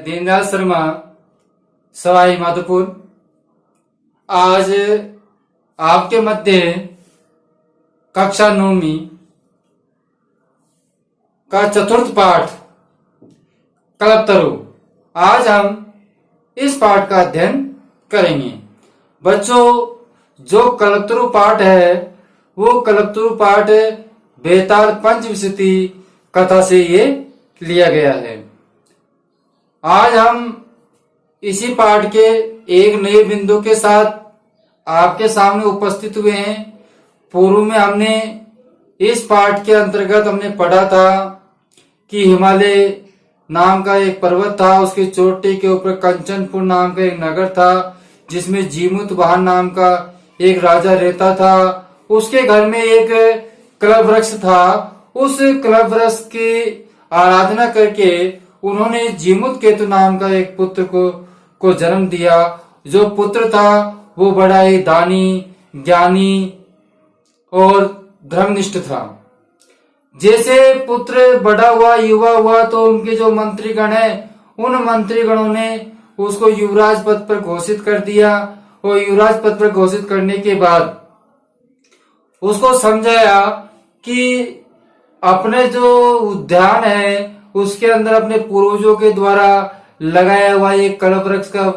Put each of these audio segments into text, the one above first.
दीनदयाल शर्मा, सवाई माधोपुर। आज आपके मध्य कक्षा 9वीं का चतुर्थ पाठ कल्पतरु। आज हम इस पाठ का अध्ययन करेंगे। बच्चों, जो कल्पतरु पाठ है वो कल्पतरु पाठ बेताल पंचविंशति कथा से ये लिया गया है। आज हम इसी पाठ के एक नए बिंदु के साथ आपके सामने उपस्थित हुए हैं। पूर्व में हमने इस पाठ के अंतर्गत हमने पढ़ा था कि हिमालय नाम का एक पर्वत था, उसकी चोटी के ऊपर कंचनपुर नाम का एक नगर था जिसमें जीमूतवाहन नाम का एक राजा रहता था। उसके घर में एक कल्प वृक्ष था। उस कल्प वृक्ष की आराधना करके उन्होंने जीमूतकेतु नाम का एक पुत्र को जन्म दिया। जो पुत्र था वो बड़ा ही दानी, ज्ञानी और धर्मनिष्ठ था। जैसे पुत्र बड़ा हुआ, युवा हुआ, तो उनके जो मंत्रीगण है उन मंत्रीगणों ने उसको युवराज पद पर घोषित कर दिया। और युवराज पद पर घोषित करने के बाद उसको समझाया कि अपने जो उद्यान है उसके अंदर अपने पूर्वजों के द्वारा लगाया हुआ एक कल्प वृक्ष का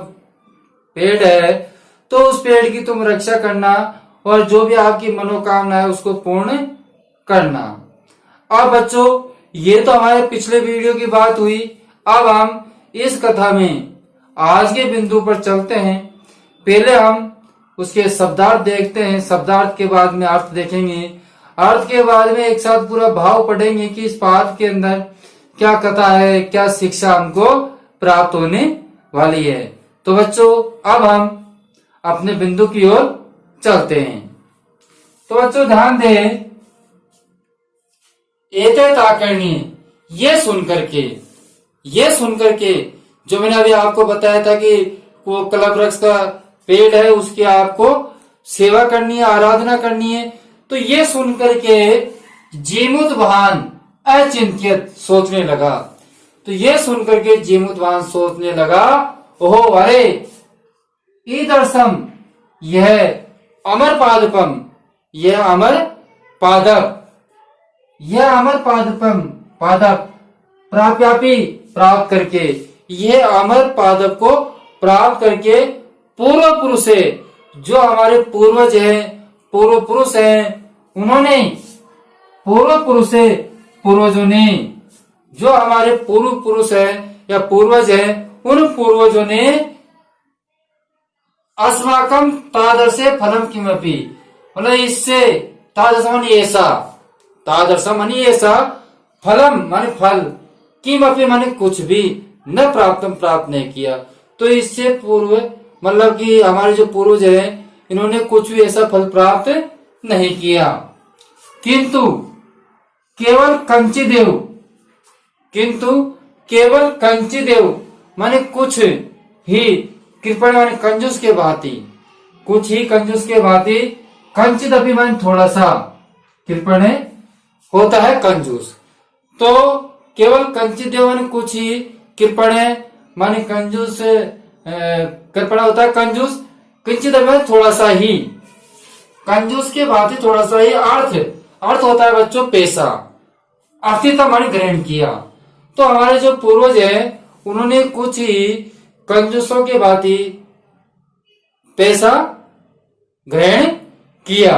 पेड़ है, तो उस पेड़ की तुम रक्षा करना और जो भी आपकी मनोकामना है उसको पूर्ण करना। अब बच्चों, ये तो हमारे पिछले वीडियो की बात हुई। अब हम इस कथा में आज के बिंदु पर चलते हैं। पहले हम उसके शब्दार्थ देखते हैं, शब्दार्थ के बाद में अर्थ देखेंगे, अर्थ के बाद में एक साथ पूरा भाव पढ़ेंगे कि इस पाठ के अंदर क्या कथा है, क्या शिक्षा हमको प्राप्त होने वाली है। तो बच्चों, अब हम अपने बिंदु की ओर चलते हैं। तो बच्चों ध्यान दें, एतत् आकर्णीय, ये सुनकर के जो मैंने अभी आपको बताया था कि वो कल्प वृक्ष का पेड़ है, उसकी आपको सेवा करनी है, आराधना करनी है। तो ये सुनकर के जीमूतवाहन अचिंत्यत सोचने लगा। तो ये सुनकर के जीमूतवाहन सोचने लगा, ओहो अरे ईदर्शम, यह अमर पादपम, यह अमर पादप, यह अमर पादपम पादप प्राप्यापी, प्राप्त करके, यह अमर पादप को प्राप्त करके पूर्व पुरुष है, जो हमारे पूर्वज हैं, पूर्व पुरुष हैं, उन्होंने पूर्व पुरुष है, पूर्वजों ने, जो हमारे पूर्व पुरुष है या पूर्वज है, उन पूर्वजों ने अस्माकम तादर्शे फलम किमपि, मतलब इससे तादर्शम ऐसा, तादर्शम ऐसा, फलम माने फल, किमपि माने कुछ भी, न प्राप्तम प्राप्त नहीं किया। तो इससे पूर्व मतलब कि हमारे जो पूर्वज हैं इन्होंने कुछ भी ऐसा फल प्राप्त नहीं किया। किंतु केवल कंचिदेव, किंतु केवल कंचिदेव माने कुछ ही, कृपण माने कंजूस के भांति, कुछ ही कंजूस के भांति, कंचित अभिमान थोड़ा सा, कृपण होता है कंजूस। तो केवल कंचिदेव माने कुछ ही, कृपण माने कंजूस, कृपण होता है कंजूस, किंचित अभिमान थोड़ा सा ही, कंजूस के भांति थोड़ा सा ही। अर्थ होता है बच्चों पैसा, अर्थिता माने ग्रहण किया। तो हमारे जो पूर्वज है उन्होंने कुछ ही कंजूसों के भांति पैसा ग्रहण किया।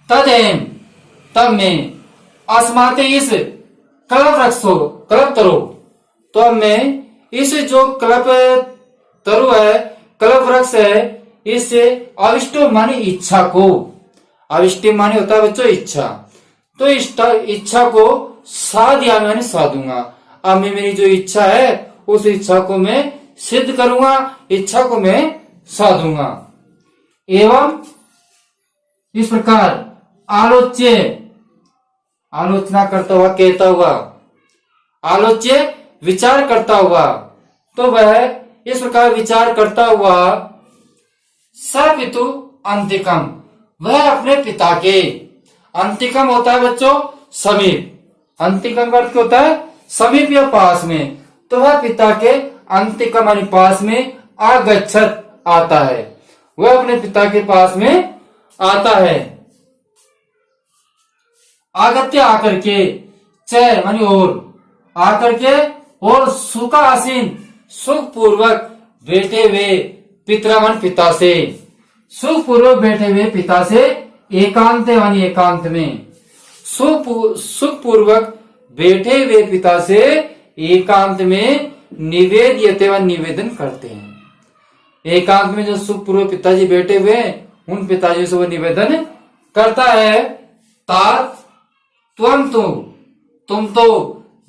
तब में अस्माते इस कल्प वृक्षो कल्प तरु, तो अब मैं इस जो कल्प तरु है, कल्प वृक्ष है, इससे अविष्टो माने इच्छा को, अविष्टि माने होता है बच्चों इच्छा, तो इच्छा को साधिया मैंने साधूंगा। अब मैं मेरी जो इच्छा है उस इच्छा को मैं सिद्ध करूंगा, इच्छा को मैं साधूंगा। एवं इस प्रकार आलोचना करता हुआ, कहता हुआ, आलोच्य विचार करता हुआ, तो वह इस प्रकार विचार करता हुआ सपितु अंतिकम, वह अपने पिता के, अंतिकम होता है बच्चों समीप, अंतिकम का अर्थ होता है समीप या पास में, तो वह पिता के अंतिकम यानी पास में आगच्छत आता है, वह अपने पिता के पास में आता है। आगत्य आकर के, च मानी और, आकर के और सुख आसीन सुख पूर्वक बैठे हुए पितरा मन पिता से, सुख पूर्वक बैठे हुए पिता से एकांत मानी एकांत में, सुख पूर्वक बैठे हुए पिता से एकांत में निवेद्यते व निवेदन करते हैं। एकांत में जो सुख पूर्वक पिताजी बैठे हुए उन पिताजी से वो निवेदन करता है। तात त्वम तो, तुम तो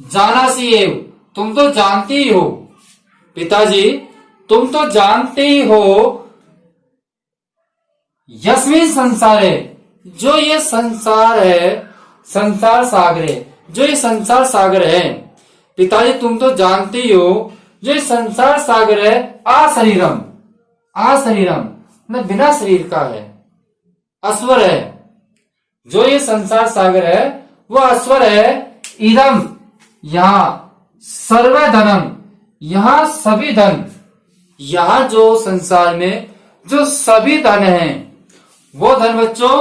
जाना सी है, तुम तो जानती ही हो, पिताजी तुम तो जानते ही हो, यस्मिन संसार है, जो ये संसार है, संसार सागर है, जो ये संसार सागर है, पिताजी तुम तो जानते ही हो, जो ये संसार सागर है, अशरीरम, अशरीरम मतलब बिना शरीर का है, अस्वर है, जो ये संसार सागर है वो अस्वर है। इदम यहाँ सर्व धनम, यहाँ सभी धन, यहाँ जो संसार में जो सभी धन है वो धन बच्चों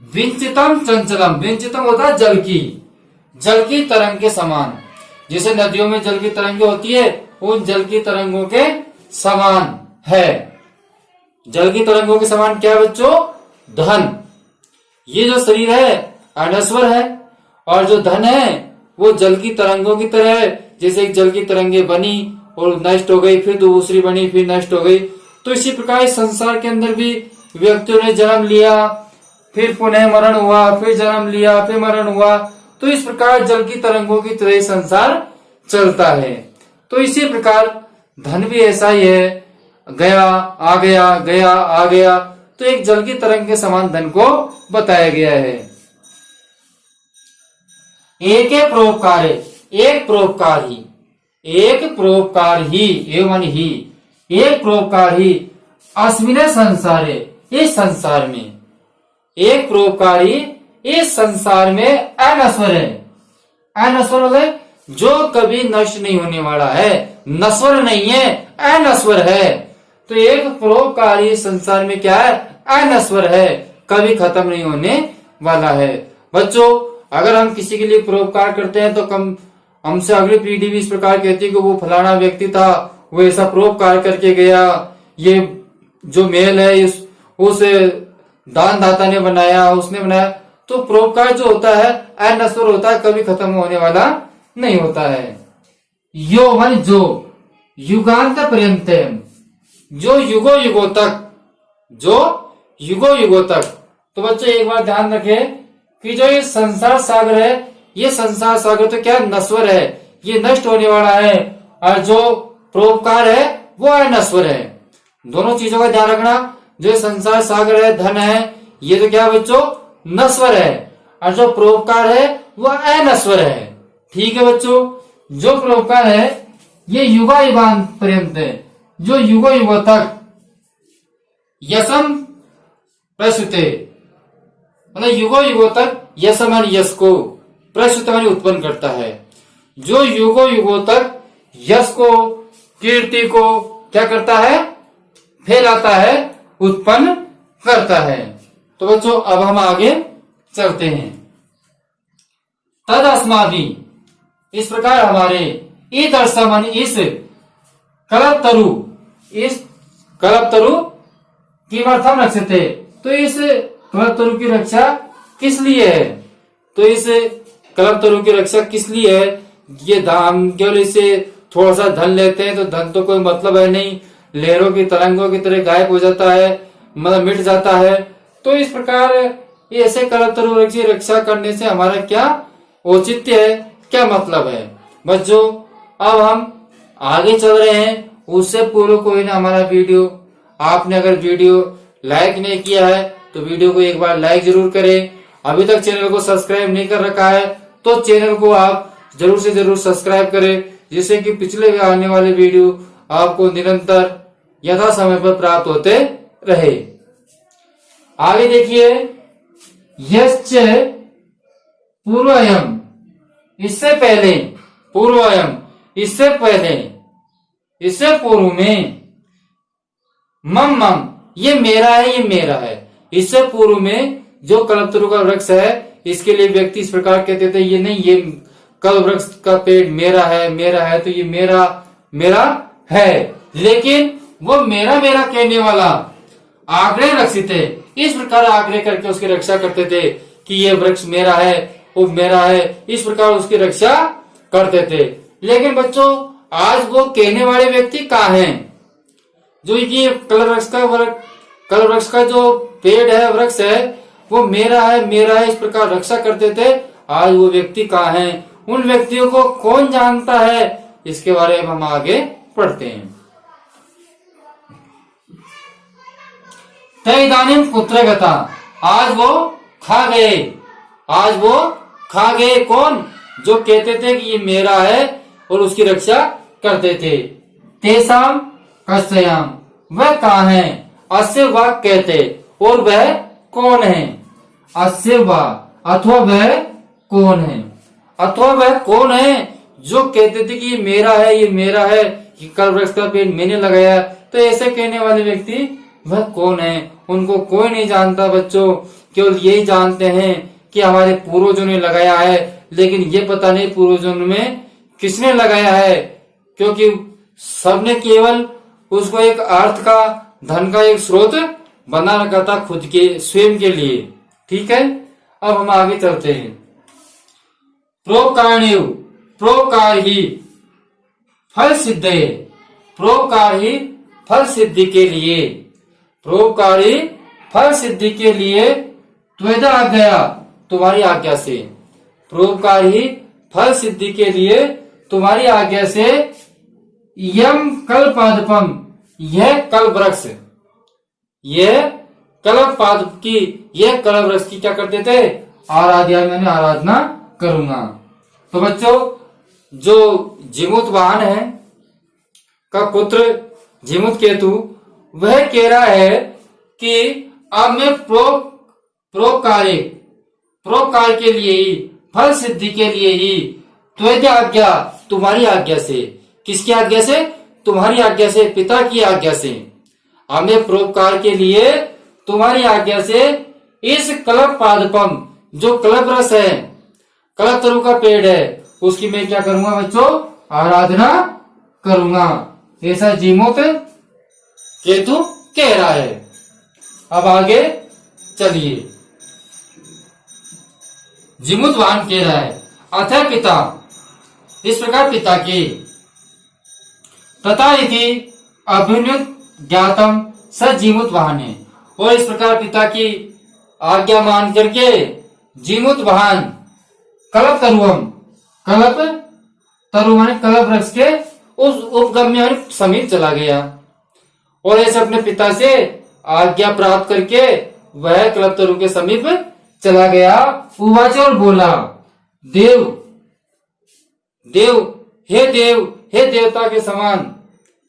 विंचितम चंचलम, विंचितम होता है जल की तरंग के समान, जैसे नदियों में जल की तरंगें होती है उन जल की तरंगों के समान है। जल की तरंगों के समान क्या है बच्चों? धन। ये जो शरीर है अनश्वर है और जो धन है वो जल की तरंगों की तरह है, जैसे एक जल की तरंगे बनी और नष्ट हो गई, फिर दूसरी बनी फिर नष्ट हो गई, तो इसी प्रकार इस संसार के अंदर भी व्यक्तियों ने जन्म लिया, फिर पुनः मरण हुआ, फिर जन्म लिया, फिर मरण हुआ, तो इस प्रकार जल की तरंगों की तरह संसार चलता है। तो इसी प्रकार धन भी ऐसा ही है, गया आ गया, गया आ गया, तो एक जल की तरंग के समान धन को बताया गया है। एक परोपकार, एक परोपकार ही, एक परोपकार ही एवं ही, एक परोपकार ही अस्मिन संसारे, इस संसार में, एक परोपकारी इस संसार में अनश्वर है। अनश्वर है जो कभी नष्ट नहीं होने वाला है, नश्वर नहीं है, अनश्वर है। तो एक परोपकारी संसार में क्या है? अनश्वर है, कभी खत्म नहीं होने वाला है। बच्चों अगर हम किसी के लिए परोपकार करते हैं तो कम हमसे अगली पीढ़ी भी इस प्रकार कहती है कि वो फलाना व्यक्ति था, वो ऐसा परोपकार करके गया, ये जो महल है उस दान दाता ने बनाया, उसने बनाया। तो परोपकार जो होता है अनश्वर होता है, कभी खत्म होने वाला नहीं होता है। यो मन जो युगांत पर्यंत, जो युगो युगो तक, जो युगो युगो तक। तो बच्चों एक बार ध्यान रखें कि जो ये संसार सागर है, ये संसार सागर तो क्या नश्वर है, ये नष्ट होने वाला है, और जो परोपकार है वो अनश्वर है। दोनों चीजों का ध्यान रखना। जो संसार सागर है, धन है, ये तो क्या बच्चों नश्वर है, और जो परोपकार है वो अनश्वर है। ठीक है बच्चों, जो परोपकार है ये युगा युगांत पर्यंत है, जो युगो युगो तक यशम प्रस्तुते, मतलब युगो युगो तक यशम यश को प्रस्तुत उत्पन्न करता है। जो युगो युगो तक यश को, कीर्ति को क्या करता है? फैलाता है, उत्पन्न करता है। तो बच्चों अब हम आगे चलते हैं। तद अस्माभि, इस प्रकार हमारे ईदर्शमन, इस कल्पतरु, इस कल्पतरु किमर्थम रक्षते, तो इस कल्पतरु की रक्षा किस लिए है? तो इस कल्पतरु की रक्षा किस लिए है? ये हम केवल इसे थोड़ा सा धन लेते हैं तो धन तो कोई मतलब है नहीं, लहरों की तरंगों की तरह गायब हो जाता है, मतलब मिट जाता है। तो इस प्रकार ऐसे कल्पतरु की रक्षा करने से हमारा क्या औचित्य है, क्या मतलब है? बच्चों अब हम आगे चल रहे हैं, उससे पूर्व कोई ना हमारा वीडियो, आपने अगर वीडियो लाइक नहीं किया है तो वीडियो को एक बार लाइक जरूर करें। अभी तक चैनल को सब्सक्राइब नहीं कर रखा है तो चैनल को आप जरूर से जरूर सब्सक्राइब करें, जिससे कि पिछले आने वाले वीडियो आपको निरंतर यथा समय पर प्राप्त होते रहे। आगे देखिए, यश्च पूर्वयम, इससे पहले पूर्वयम, इससे पहले, इससे पूर्व में, मम मम, ये मेरा है, ये मेरा है। इससे पूर्व में जो कल्पतरु का वृक्ष है, इसके लिए व्यक्ति इस प्रकार कहते थे, ये नहीं, ये कल्प वृक्ष का पेड़ मेरा है, मेरा है, तो ये मेरा मेरा है। लेकिन वो मेरा मेरा कहने वाला आग्रह रक्षित है, इस प्रकार आग्रह करके उसकी रक्षा करते थे कि ये वृक्ष मेरा है, वो मेरा है, इस प्रकार उसकी रक्षा करते थे। लेकिन बच्चों, आज वो कहने वाले व्यक्ति कहाँ हैं? जो ये कल्प वृक्ष का जो पेड़ है, वृक्ष है, वो मेरा है, मेरा है, इस प्रकार रक्षा करते थे, आज वो व्यक्ति कहाँ हैं? उन व्यक्तियों को कौन जानता है? इसके बारे में हम आगे पढ़ते हैं। तय इदानीम कुत्र गता, आज वो खा गए, आज वो खा गए। कौन? जो कहते थे कि ये मेरा है और उसकी रक्षा करते थे। तेसाम कस्याम, वह कहाँ है? अस्य वह कहते, और वह कौन है? अस्य वह, अथवा वह कौन है? अथवा वह कौन है जो कहते थे कि ये मेरा है, ये मेरा है, कि कल्प वृक्ष का पेड़ मैंने लगाया। तो ऐसे कहने वाले व्यक्ति वह कौन है? उनको कोई नहीं जानता बच्चों, केवल यही जानते हैं कि हमारे पूर्वजों ने लगाया है, लेकिन ये पता नहीं पूर्वजों में किसने लगाया है, क्योंकि सबने केवल उसको एक अर्थ का, धन का एक स्रोत बना रखा था खुद के, स्वयं के लिए। ठीक है, अब हम आगे चलते हैं। प्रोकार्णिव, प्रोकार ही फल सिद्ध, प्रोकार ही फल सिद्धि के लिए, प्रोकारी फल सिद्धि के लिए त्वेदा आज्ञा, तुम्हारी आज्ञा से, प्रोकारी फल सिद्धि के लिए तुम्हारी आज्ञा से, यम कल्पादपम, यह कल्प वृक्ष, यह कल्प पादप की, यह कल्प वृक्ष की क्या करते थे? आराध्या, मैंने आराधना करूंगा। तो बच्चों, जो जिमुत वाहन है का पुत्र जिमुत केतु, वह कह रहा है कि अब मैं प्रोकार के लिए ही, फल सिद्धि के लिए ही, त्वया आज्ञा, तुम्हारी आज्ञा से। किसकी आज्ञा से? तुम्हारी आज्ञा से, पिता की आज्ञा से। अब मैं प्रोकार के लिए तुम्हारी आज्ञा से इस कल्प पादपम, जो कल्प रस है, कल्पतरु का पेड़ है, उसकी मैं क्या करूंगा बच्चों? आराधना करूंगा। ऐसा जिमुत केतु कह रहा है। अब आगे चलिए, जिमुत वाहन कह रहा है, अथ पिता, इस प्रकार पिता की, तथा इति अभिनुत ज्ञातम स जिमुत वाहन है, और इस प्रकार पिता की आज्ञा मान करके जिमुत वाहन कल्प तरुवम, कल्प तरु माने कल्प वृक्ष के उस उपगम्य समीप चला गया, और ऐसे अपने पिता से आज्ञा प्राप्त करके वह कल्पतरु के समीप चला गया। उवाच, और बोला, देव देव, हे देव, हे देवता के समान,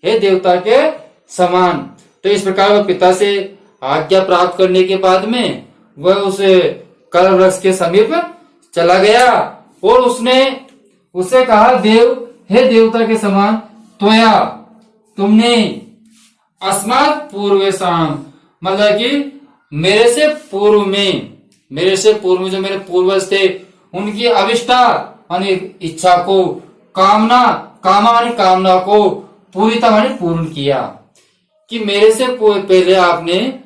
हे देवता के समान। तो इस प्रकार वह पिता से आज्ञा प्राप्त करने के बाद में वह उस कल्प वृक्ष के समीप चला गया, और उसने उससे कहा, देव, हे देवता के समान, त्वया, तुमने, अस्मात् पूर्वेषाम, मतलब कि मेरे से पूर्व में, मेरे से पूर्व में जो मेरे पूर्वज थे, उनकी अभिष्टा माने इच्छा को, कामना, कामा माने कामना को, पूरिता माने पूर्ण किया। कि मेरे से पहले आपने,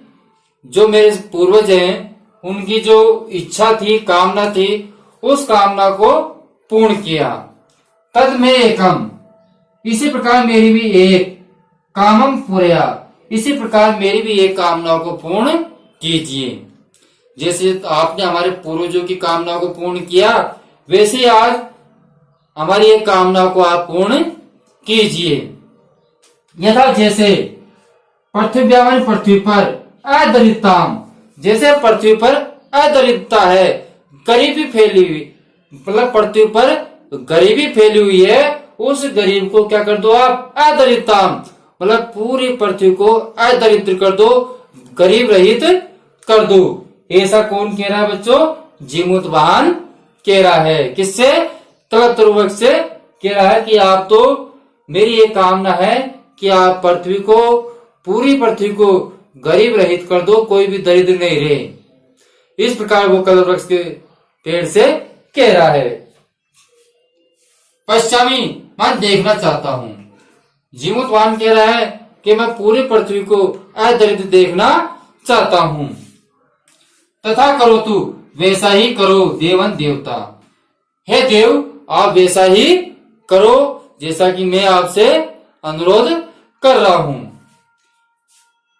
जो मेरे पूर्वज हैं, उनकी जो इच्छा थी, कामना थी, उस कामना को पूर्ण किया। तद में एकम, इसी प्रकार मेरी भी एक, कामम पूरया, इसी प्रकार मेरी भी एक कामना को पूर्ण कीजिए। जैसे आपने हमारे पूर्वजों की कामना को पूर्ण किया, वैसे आज हमारी एक कामना को आप पूर्ण कीजिए। यथा जैसे पृथ्वी, पृथ्वी पर अदरिद्रताम, जैसे पृथ्वी पर अदरिद्रता है, गरीबी फैली हुई, मतलब पृथ्वी पर गरीबी फैली हुई है, उस गरीब को क्या कर दो आप? अदरिद्रताम, मतलब पूरी पृथ्वी को अदरिद्र कर दो, गरीब रहित कर दो। ऐसा कौन कह रहा है बच्चों? जिमुत वाहन कह रहा है। किससे? कल्पतरु वृक्ष से कह रहा है कि आप तो, मेरी ये कामना है कि आप पृथ्वी को, पूरी पृथ्वी को गरीब रहित कर दो, कोई भी दरिद्र नहीं रहे। इस प्रकार वो कल्प वृक्ष के पेड़ से कह रहा है। पश्चिमी मैं देखना चाहता हूं। जीमूतवान कह रहा है कि मैं पूरी पृथ्वी को अदरिद्र देखना चाहता हूं। तथा करो तू, वैसा ही करो देवन देवता। हे देव, आप वैसा ही करो जैसा कि मैं आपसे अनुरोध कर रहा हूं।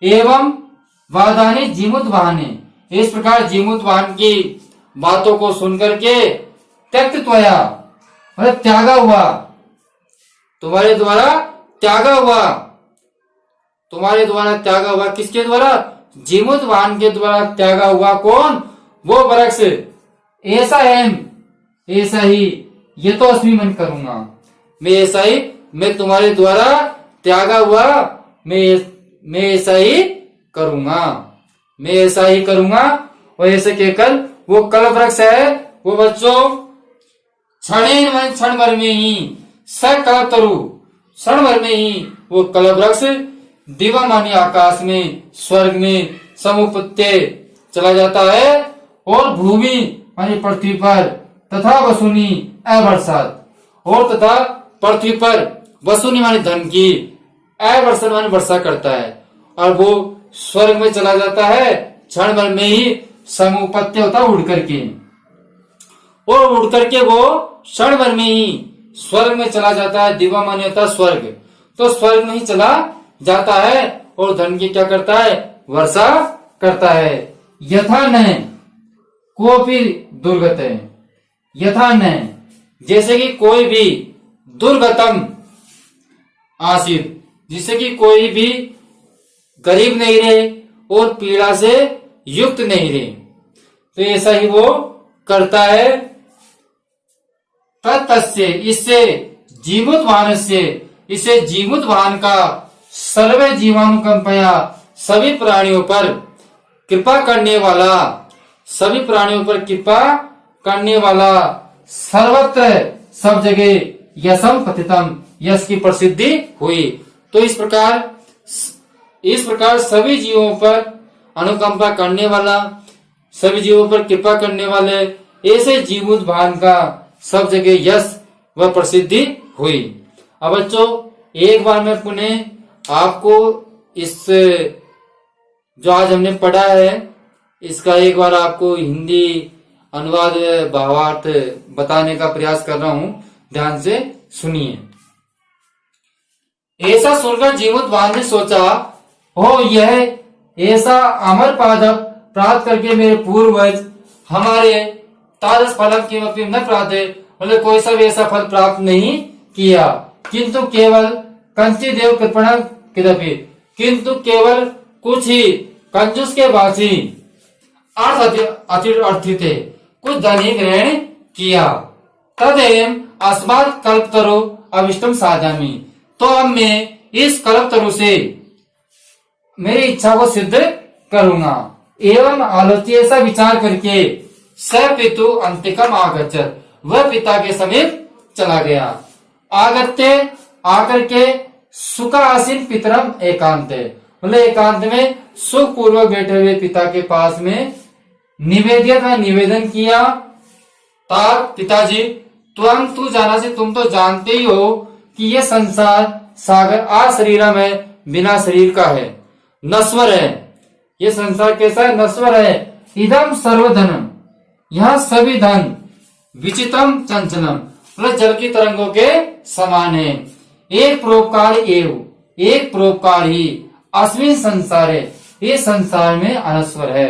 एवं वादाने जीमूतवाहने, इस प्रकार जीमूतवाहन की बातों को सुनकर के त्यक्तत्वया, मतलब त्यागा हुआ, तुम्हारे द्वारा त्यागा हुआ, तुम्हारे द्वारा त्यागा हुआ। किसके द्वारा? जीमूतवाहन के द्वारा त्यागा हुआ। कौन? वो वृक्ष। ऐसा है, ऐसा ही, ये तो अस्मी मन करूंगा मैं, ऐसा ही मैं तुम्हारे द्वारा त्यागा हुआ, मैं ऐसा ही करूंगा, मैं ऐसा ही करूंगा। और ऐसे कहकर वो कल्प वृक्ष है, वो बच्चों क्षण भर में ही सकल्प तरु, क्षण भर में ही वो कल्प वृक्ष दिवामानी आकाश में, स्वर्ग में समुपत्य चला जाता है। और भूमि मानी पृथ्वी पर, तथा वसुनी अवर्षात, और तथा पृथ्वी पर वसुनी मानी धन की, अवर्षण मानी वर्षा करता है। और वो स्वर्ग में चला जाता है, क्षण भर में ही समुपत्य होता उड़ करके, और उड़ करके वो क्षण भर में ही स्वर्ग में चला जाता है। दिवा मानी होता स्वर्ग, तो स्वर्ग में ही चला जाता है और धन की क्या करता है? वर्षा करता है। यथा न कोपी दुर्गत है, यथा न, जैसे कि कोई भी दुर्गतम आसित, जिससे कि कोई भी गरीब नहीं रहे और पीड़ा से युक्त नहीं रहे, तो ऐसा ही वो करता है। तत्स्य, इससे जीमूतवाहन से, इसे जीमूतवाहन का सर्वे जीवानुकंपया, सभी प्राणियों पर कृपा करने वाला, सभी प्राणियों पर कृपा करने वाला, सर्वत्र सब जगह यशम पतितम, यश की प्रसिद्धि हुई। तो इस प्रकार सभी जीवों पर अनुकंपा करने वाला, सभी जीवों पर कृपा करने वाले ऐसे जीमूतवाहन का सब जगह यश व प्रसिद्धि हुई। अब बच्चों एक बार मैं पुनः आपको इस जो आज हमने पढ़ा है इसका एक बार आपको हिंदी अनुवाद भावार्थ बताने का प्रयास कर रहा हूं, ध्यान से सुनिए। ऐसा सुनकर जीमूतवाहन ने सोचा, हो यह ऐसा अमर पद प्राप्त करके मेरे पूर्वज हमारे तादस फलम किमपि न प्राप्त, मतलब कोई सब ऐसा फल प्राप्त नहीं किया, किंतु केवल कंची देव कृपण किदपि, किंतु केवल कुछ ही कंजूस के वासी अर्थित थे, कुछ धन ही ग्रहण किया। तदेव अस्मात् कल्पतरु अविष्टम साधामी, तो अब मैं इस कल्पतरु से मेरी इच्छा को सिद्ध करूंगा। एवं आलोच्य, ऐसा विचार करके स पितु अंतिकम आगच्छत, वह पिता के समीप चला गया। आगत्य, आकर के सुखासीन पितरम एकांत, मतलब एकांत में सुख पूर्वक बैठे हुए पिता के पास में निवेदित व निवेदन किया। तार पिताजी, तू जाना से, तुम तो जानते ही हो कि यह संसार सागर अशरीरम है, बिना शरीर का है, नश्वर है। ये संसार कैसा है? नश्वर है। इदम सर्वधनम, यहाँ सभी धन, विचित्रम चंचलम, मतलब जल की तरंगों के समान है। एक परोपकार एव, एक परोपकार ही अस्मिन संसार है, ये संसार में अनश्वर है।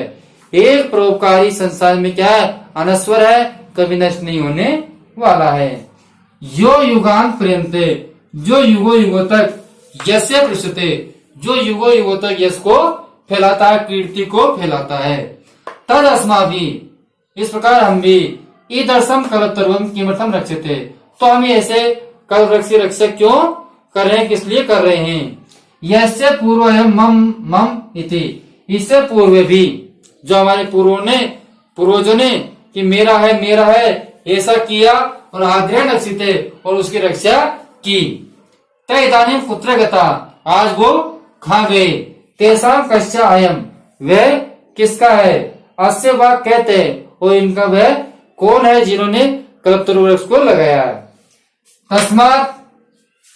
एक परोपकारी संसार में क्या है? अनश्वर है, कभी नष्ट नहीं होने वाला है। यो युगांत प्रेमते, जो युगो युगों तक यस्य पृष्ठते, जो युगो युगों तक यश को फैलाता है, कीर्ति को फैलाता है। तद अस्मा भी, इस प्रकार हम भी ईदर्शम कल्पतरुम किमर्थम रक्षते, तो हम ऐसे कल्प वृक्ष रक्षक क्यों कर रहे हैं, किस लिए कर रहे हैं? यस्य पूर्व मम मम इति, इससे पूर्व भी जो हमारे पूर्वजों ने कि मेरा है ऐसा किया और आग्रह रक्षिते और उसकी रक्षा की। तय इदानीं कुत्र गता, आज वो खा गए। तेषां कस्य अयम्, वह किसका है। अस्य वह कहते, और इनका वह कौन है जिन्होंने कल्पतरु वृक्ष को लगाया है। तस्मात्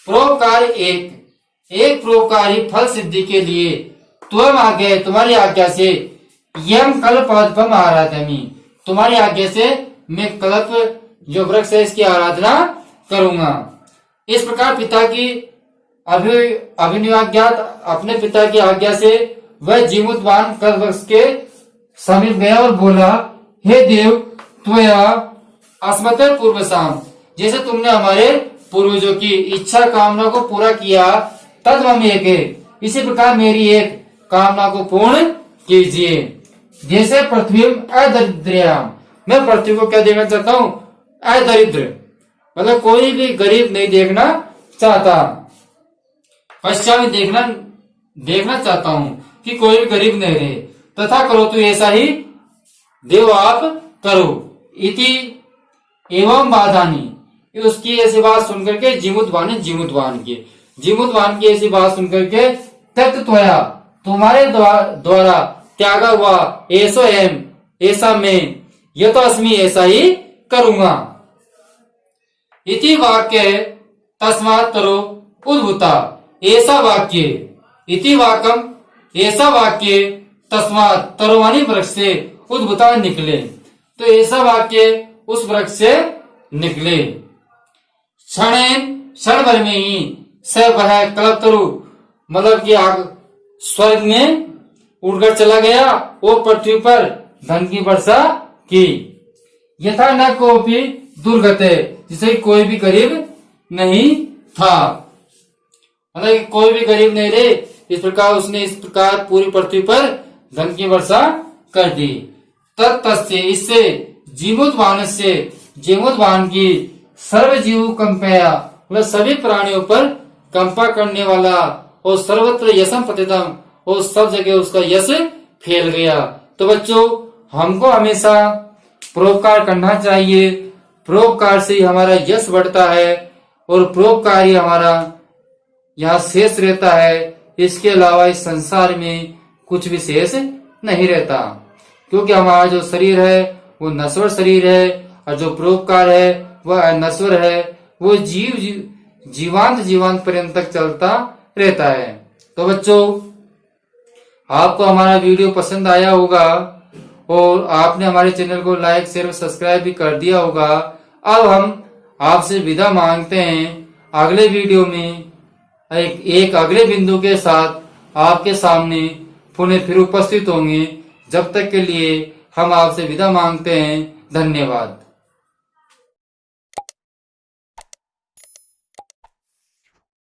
परोपकार एक परोपकारी फल सिद्धि के लिए त्वम आज्ञा, तुम्हारी आज्ञा से, यम कल्पवत्पम आराधयामि, तुम्हारी आज्ञा से मैं कल्प जो वृक्ष है इसकी आराधना करूंगा। इस प्रकार पिता की अभिनिवाज्ञात अपने पिता की आज्ञा से वह जीमूतवान कल्प वृक्ष के समीप गया और बोला, हे देव, त्वया अस्मते पूर्वसाम, जैसे तुमने हमारे पूर्वजों की इच्छा कामना को पूरा किया, तद्वम एक है, इसी प्रकार मेरी एक कामना को पूर्ण कीजिए। जैसे पृथ्वी अदरिद्रयाम, मैं पृथ्वी को क्या देखना चाहता हूँ, अदरिद्र, मतलब कोई भी गरीब नहीं देखना चाहता। पश्चात देखना चाहता हूँ कि कोई भी गरीब नहीं रहे। तथा करो तो ऐसा ही देव आप करो। इति एवं बाधानी, उसकी ऐसी बात सुनकर के जीमूतवान की ऐसी बात सुनकर के तत् त्वया, तुम्हारे द्वारा त्यागा हुआ, ऐसो एम, ऐसा मैं, यह तो अस्मि, ऐसा ही करूंगा। इति वाक्य तस्मात् तरो उद्भूता, ऐसा वाक्य, इति वाक्यम, ऐसा वाक्य, तस्मात् तरोवानी वृक्ष से उद्भूता निकले, तो ऐसा वाक्य उस वृक्ष से निकले। क्षण भर में ही स वह कल्पतरु, मतलब कि आग स्वर्ग में उड़कर चला गया और पृथ्वी पर धन की वर्षा की। यथा न कोई दुर्गते, जिसे कोई भी गरीब नहीं था, मतलब कोई भी गरीब नहीं रहे, इस प्रकार उसने इस प्रकार पूरी पृथ्वी पर धन की वर्षा कर दी। तत्स्य, इससे जीमूतवान की सर्वजीव कंपया, मतलब सभी प्राणियों पर कंपा करने वाला, और सर्वत्र यशम पतितम, और सब जगह उसका यश फैल गया। तो बच्चों, हमको हमेशा परोपकार करना चाहिए। परोपकार से ही हमारा यश बढ़ता है और परोपकार ही हमारा यहाँ शेष रहता है। इसके अलावा इस संसार में कुछ भी शेष नहीं रहता, क्योंकि हमारा जो शरीर है वो नश्वर शरीर है, और जो परोपकार है वह अनश्वर है। वो जीवांत पर्यंत तक चलता रहता है। तो बच्चों, आपको हमारा वीडियो पसंद आया होगा और आपने हमारे चैनल को लाइक, शेयर और सब्सक्राइब भी कर दिया होगा। अब हम आपसे विदा मांगते हैं। अगले वीडियो में एक अगले बिंदु के साथ आपके सामने पुनः फिर उपस्थित होंगे। जब तक के लिए हम आपसे विदा मांगते हैं। धन्यवाद।